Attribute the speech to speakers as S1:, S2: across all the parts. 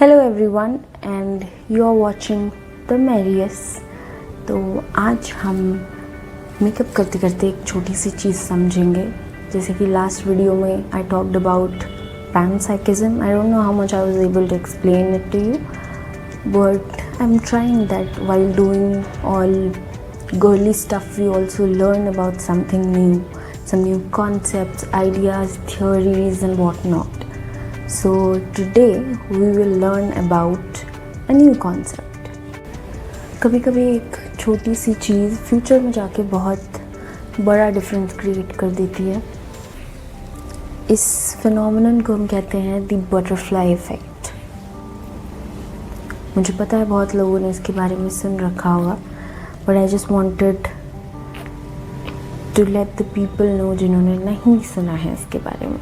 S1: Hello everyone and you are watching the Marius. तो आज हम मेकअप करते करते एक छोटी सी चीज़ समझेंगे। जैसे कि लास्ट वीडियो में I talked about panpsychism. I don't know how much I was able to explain it to you, but I am trying that while doing all girly stuff we also learn about something new, some new concepts, ideas, theories and whatnot. So today we will learn about a new concept. कभी कभी एक छोटी सी चीज़ future में जाके बहुत बड़ा difference create कर देती है। इस फिनोमिनन को हम कहते हैं द बटरफ्लाई इफेक्ट। मुझे पता है बहुत लोगों ने इसके बारे में सुन रखा होगा, but I just wanted to let the people know जिन्होंने नहीं सुना है इसके बारे में।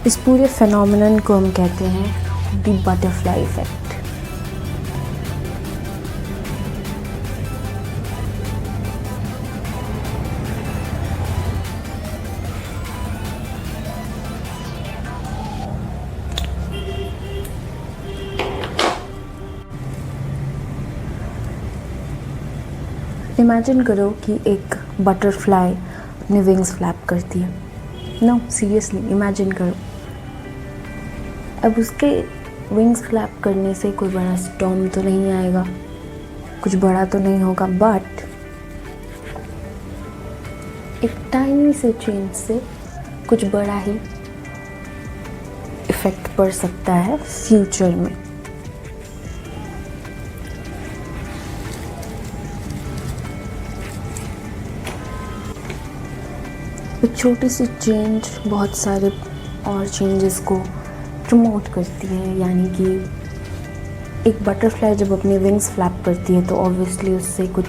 S1: इस पूरे फिनोमिनन को हम कहते हैं द बटरफ्लाई इफेक्ट। इमेजिन करो कि एक बटरफ्लाई अपने विंग्स फ्लैप करती है। नो सीरियसली इमेजिन करो। अब उसके विंग्स फ्लैप करने से कोई बड़ा स्टॉर्म तो नहीं आएगा, कुछ बड़ा तो नहीं होगा, बट एक टाइनी से चेंज से कुछ बड़ा ही इफेक्ट पड़ सकता है फ्यूचर में। एक छोटी सी चेंज बहुत सारे और चेंजेस को प्रमोट करती है। यानी कि एक बटरफ्लाई जब अपनी विंग्स फ्लैप करती है तो ऑब्वियसली उससे कुछ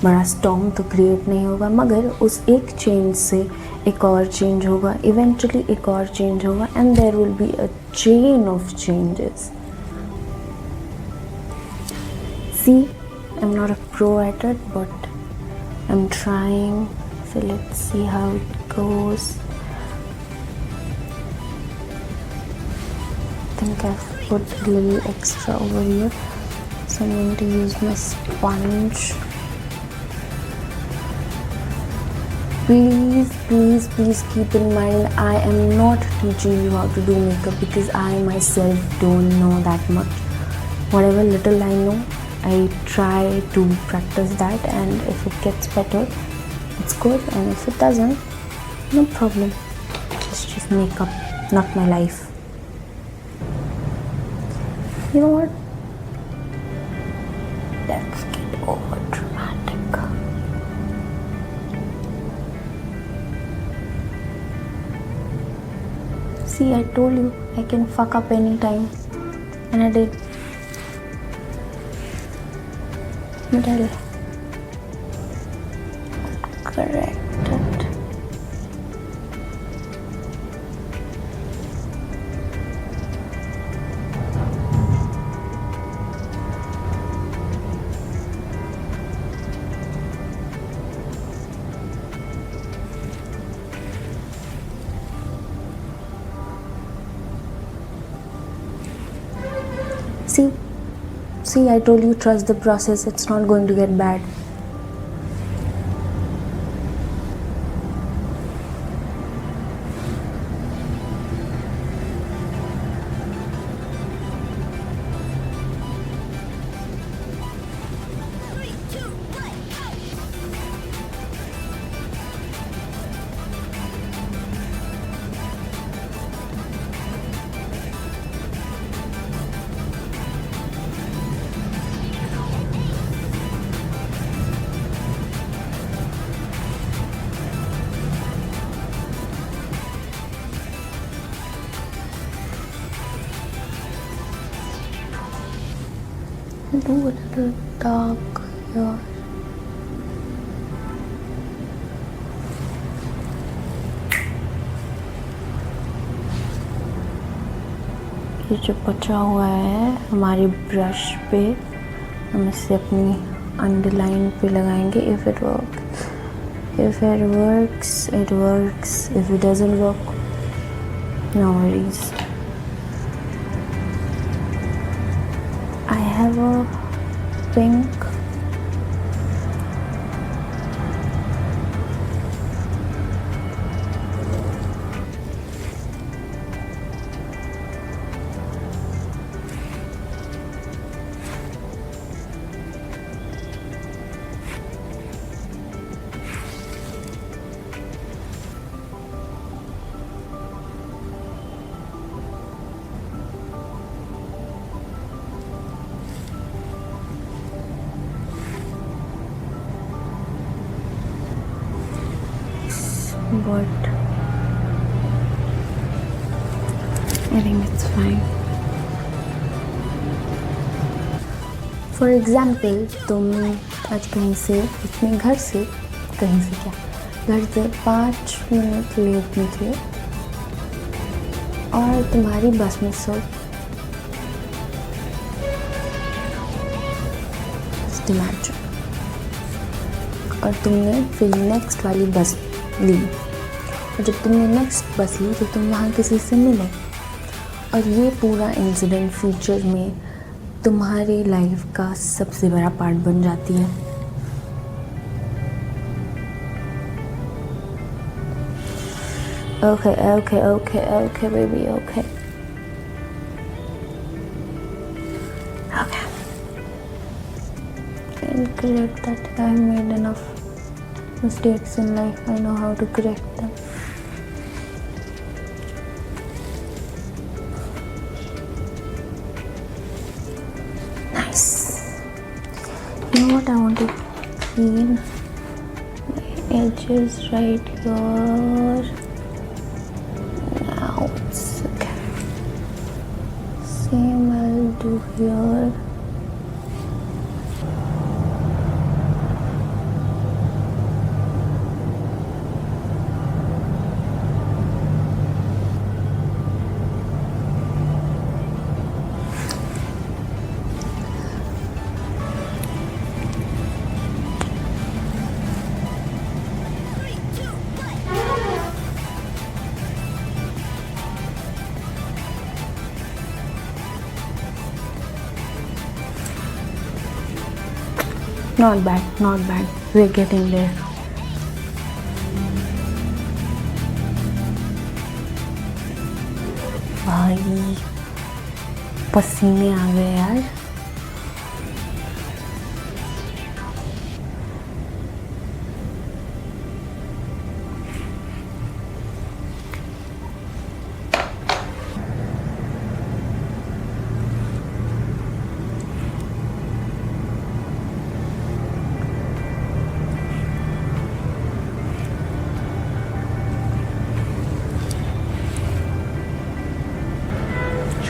S1: बड़ा स्टॉर्म तो क्रिएट नहीं होगा, मगर उस एक चेंज से एक और चेंज होगा, इवेंचुअली एक और चेंज होगा, and there will be a chain of changes. See, I am not a pro at it, but I am trying. So let's see how it goes. I think I've put a little extra over here, so I'm going to use my sponge. Please keep in mind, I am not teaching you how to do makeup because I myself don't know that much. Whatever little I know, I try to practice that, and if it gets better, it's good, and if it doesn't, no problem. It's just makeup, not my life. You know what? Let's get over dramatic. See, I told you I can fuck up anytime, and I did. But I'll correct it. See, I told you, trust the process. It's not going to get bad. Do a little dark here. ये जो बचा हुआ है हमारे brush पे, हम इसे अपनी अंडरलाइन पे लगाएंगे. If it works, if it works it works, if it doesn't work no worries. I have a pink. But I think it's fine. For example, तुम आज कहीं से, अपने घर से, कहीं से क्या, घर से 5 मिनट लेट निकले और तुम्हारी बस मिस हो. Just imagine. और तुमने फिर नेक्स्ट वाली बस ली, और जब तुमने नेक्स्ट बस ली तो तुम वहाँ किसी से मिले, और ये पूरा इंसिडेंट फ्यूचर में तुम्हारे लाइफ का सबसे बड़ा पार्ट बन जाती है. Okay, okay, okay, okay, baby, okay. Okay. I'll correct that. I've made enough mistakes in life. I know how to correct them. Nice. You know what I want to clean? My edges right here. Now it's okay. Same I'll do here. Not bad, not bad. We're getting there. भाई पसीने आ गए यार.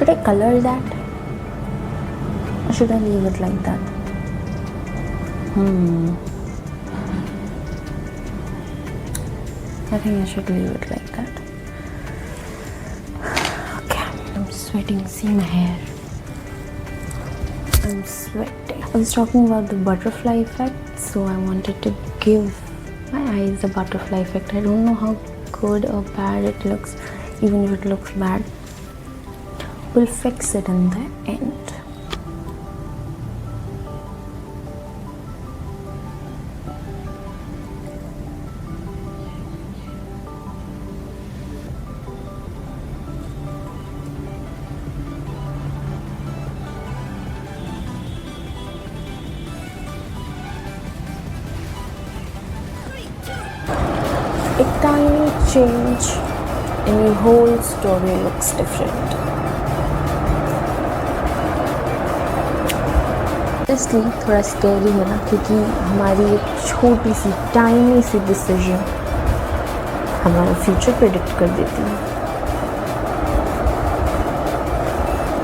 S1: Should I color that? Or should I leave it like that? I think I should leave it like that. Okay, I'm sweating. See my hair. I'm sweating. I was talking about the butterfly effect, so I wanted to give my eyes a butterfly effect. I don't know how good or bad it looks. Even if it looks bad, we'll fix it in the end. A tiny change and your whole story looks different. इसलिए थोड़ा scary है ना, क्योंकि हमारी एक छोटी सी tiny सी decision हमारा future predict कर देती है.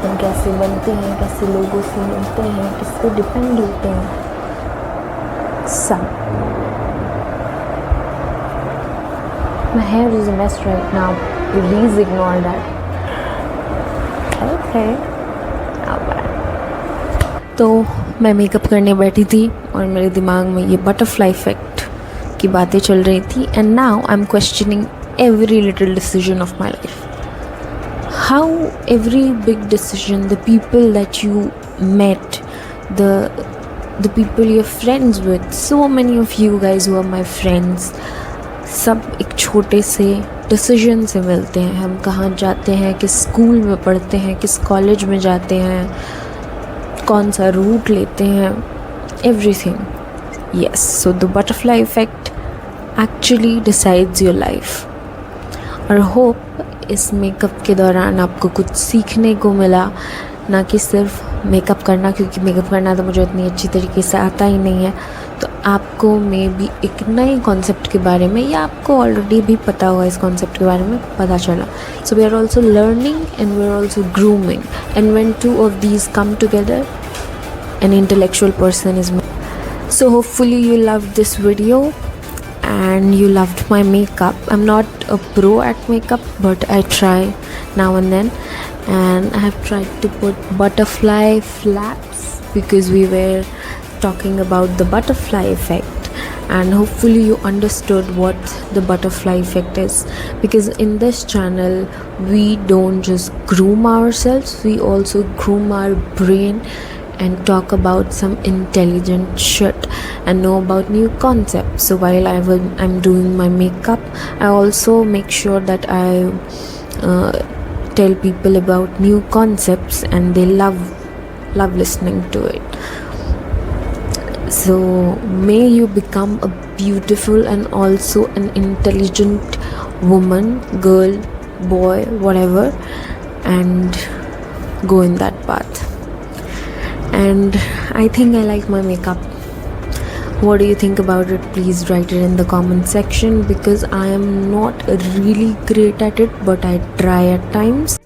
S1: हम कैसे बनते हैं, कैसे लोगों से मिलते हैं, किस पे डिपेंड होते हैं, सब. My hair is a mess right now. Please ignore that. Okay, तो मैं मेकअप करने बैठी थी और मेरे दिमाग में ये बटरफ्लाई इफेक्ट की बातें चल रही थी. And now I am questioning every little decision of my life. How every big decision, the people that you met, the people you're friends with, so many of you guys who are my friends, सब एक छोटे से decision से मिलते हैं. हम कहाँ जाते हैं, किस स्कूल में पढ़ते हैं, किस कॉलेज में जाते हैं, कौन सा रूट लेते हैं, everything. Yes, so the butterfly effect actually decides your life. और होप इस मेकअप के दौरान आपको कुछ सीखने को मिला, ना कि सिर्फ मेकअप करना, क्योंकि मेकअप करना तो मुझे इतनी अच्छी तरीके से आता ही नहीं है. तो आपको मे बी एक नए कॉन्सेप्ट के बारे में, या आपको ऑलरेडी भी पता हुआ इस कॉन्सेप्ट के बारे में पता चला. So we are also learning and we are also grooming, and when two of these come together an intellectual person is made. So hopefully you loved this video and you loved my makeup. I'm not a pro at makeup, but I try now and then, and I have tried to put butterfly flaps because we were talking about the butterfly effect, and hopefully you understood what the butterfly effect is, because in this channel we don't just groom ourselves, we also groom our brain and talk about some intelligent shit and know about new concepts. So while I'm doing my makeup, I also make sure that I tell people about new concepts, and they love listening to it. So may you become a beautiful and also an intelligent woman, girl, boy, whatever, and go in that path. And I think I like my makeup. What do you think about it? Please write it in the comment section, because I am not really great at it, but I try at times.